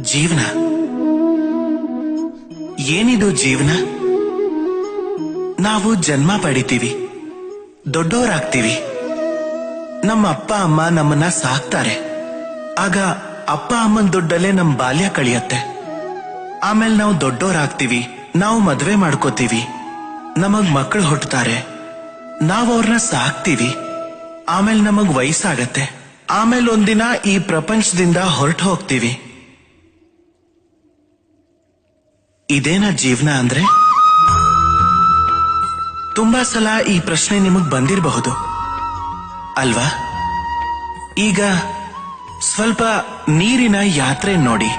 ಜೀವನ ಏನಿದು ಜೀವನ? ನಾವು ಜನ್ಮ ಪಡಿತೀವಿ, ದೊಡ್ಡವರಾಗ್ತೀವಿ, ನಮ್ಮ ಅಪ್ಪ ಅಮ್ಮ ನಮ್ಮನ್ನ ಸಾಕ್ತಾರೆ. ಆಗ ಅಪ್ಪ ಅಮ್ಮನ ದುಡ್ಡಲ್ಲೇ ನಮ್ ಬಾಲ್ಯ ಕಳಿಯತ್ತೆ. ಆಮೇಲೆ ನಾವು ದೊಡ್ಡವರಾಗ್ತೀವಿ, ನಾವು ಮದ್ವೆ ಮಾಡ್ಕೋತೀವಿ, ನಮಗ್ ಮಕ್ಕಳು ಹುಟ್ಟುತ್ತಾರೆ, ನಾವು ಅವ್ರನ್ನ ಸಾಕ್ತೀವಿ. ಆಮೇಲೆ ನಮಗ್ ವಯಸ್ಸಾಗತ್ತೆ. ಆಮೇಲೆ ಒಂದಿನ ಈ ಪ್ರಪಂಚದಿಂದ ಹೊರಟು ಹೋಗ್ತೀವಿ. ಇದೇನ ಜೀವನ ಅಂದ್ರೆ? ತುಂಬಾ ಸಲ ಈ ಪ್ರಶ್ನೆ ನಿಮಗ್ ಬಂದಿರಬಹುದು ಅಲ್ವಾ? ಈಗ ಸ್ವಲ್ಪ ನೀರಿನ ಯಾತ್ರೆ ನೋಡಿ.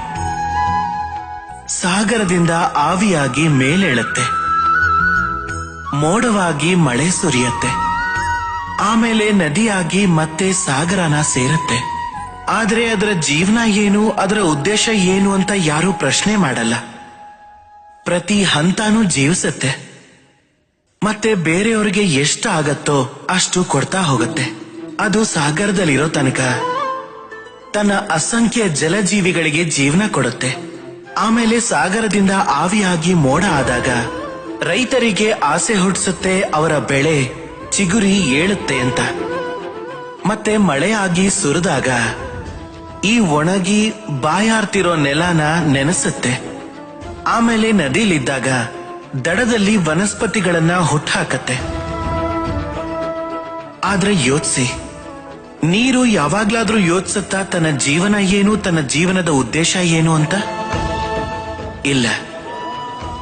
ಸಾಗರದಿಂದ ಆವಿಯಾಗಿ ಮೇಲೇಳುತ್ತೆ, ಮೋಡವಾಗಿ ಮಳೆ ಸುರಿಯತ್ತೆ, ಆಮೇಲೆ ನದಿಯಾಗಿ ಮತ್ತೆ ಸಾಗರನ ಸೇರುತ್ತೆ. ಆದ್ರೆ ಅದರ ಜೀವನ ಏನು, ಅದರ ಉದ್ದೇಶ ಏನು ಅಂತ ಯಾರೂ ಪ್ರಶ್ನೆ ಮಾಡಲ್ಲ. ಪ್ರತಿ ಹಂತಾನೂ ಜೀವಿಸುತ್ತೆ, ಮತ್ತೆ ಬೇರೆಯವರಿಗೆ ಎಷ್ಟು ಆಗತ್ತೋ ಅಷ್ಟು ಕೊಡ್ತಾ ಹೋಗುತ್ತೆ. ಅದು ಸಾಗರದಲ್ಲಿರೋ ತನಕ ತನ್ನ ಅಸಂಖ್ಯ ಜಲಜೀವಿಗಳಿಗೆ ಜೀವನ ಕೊಡುತ್ತೆ. ಆಮೇಲೆ ಸಾಗರದಿಂದ ಆವಿಯಾಗಿ ಮೋಡ ಆದಾಗ ರೈತರಿಗೆ ಆಸೆ ಹುಟ್ಟಿಸುತ್ತೆ, ಅವರ ಬೆಳೆ ಚಿಗುರಿ ಏಳುತ್ತೆ ಅಂತ. ಮತ್ತೆ ಮಳೆಯಾಗಿ ಸುರಿದಾಗ ಈ ಒಣಗಿ ಬಾಯಾರ್ತಿರೋ ನೆಲನ ನೆನೆಸುತ್ತೆ. ಆಮೇಲೆ ನದಿಲಿದ್ದಾಗ ದಡದಲ್ಲಿ ವನಸ್ಪತಿಗಳನ್ನ ಹುಟ್ಟಾಕತ್ತೆ. ಆದ್ರೆ ಯೋಚಿಸಿ, ನೀರು ಯಾವಾಗ್ಲಾದ್ರೂ ಯೋಚಿಸುತ್ತಾ ತನ್ನ ಜೀವನ ಏನು, ತನ್ನ ಜೀವನದ ಉದ್ದೇಶ ಏನು ಅಂತ? ಇಲ್ಲ,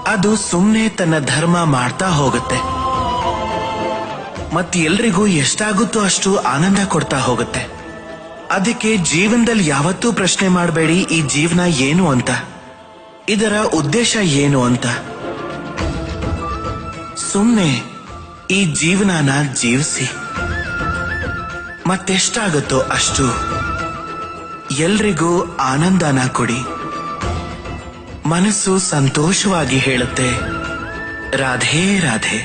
ಅದು ಸುಮ್ಮನೆ ತನ್ನ ಧರ್ಮ ಮಾಡ್ತಾ ಹೋಗುತ್ತೆ. ಮತ್ತೆ ಎಲ್ರಿಗೂ ಎಷ್ಟಾಗುತ್ತೋ ಅಷ್ಟು ಆನಂದ ಕೊಡ್ತಾ ಹೋಗುತ್ತೆ. ಅದಕ್ಕೆ ಜೀವನದಲ್ಲಿ ಯಾವತ್ತೂ ಪ್ರಶ್ನೆ ಮಾಡಬೇಡಿ ಈ ಜೀವನ ಏನು ಅಂತ, ಇದರ ಉದ್ದೇಶ ಏನು ಅಂತ. ಸುಮ್ಮನೆ ಈ ಜೀವನನ ಜೀವಿಸಿ, ಮತ್ತೆಷ್ಟಾಗುತ್ತೋ ಅಷ್ಟು ಎಲ್ರಿಗೂ ಆನಂದನ ಕೊಡಿ. ಮನಸ್ಸು ಸಂತೋಷವಾಗಿ ಹೇಳುತ್ತೆ, ರಾಧೇ ರಾಧೇ.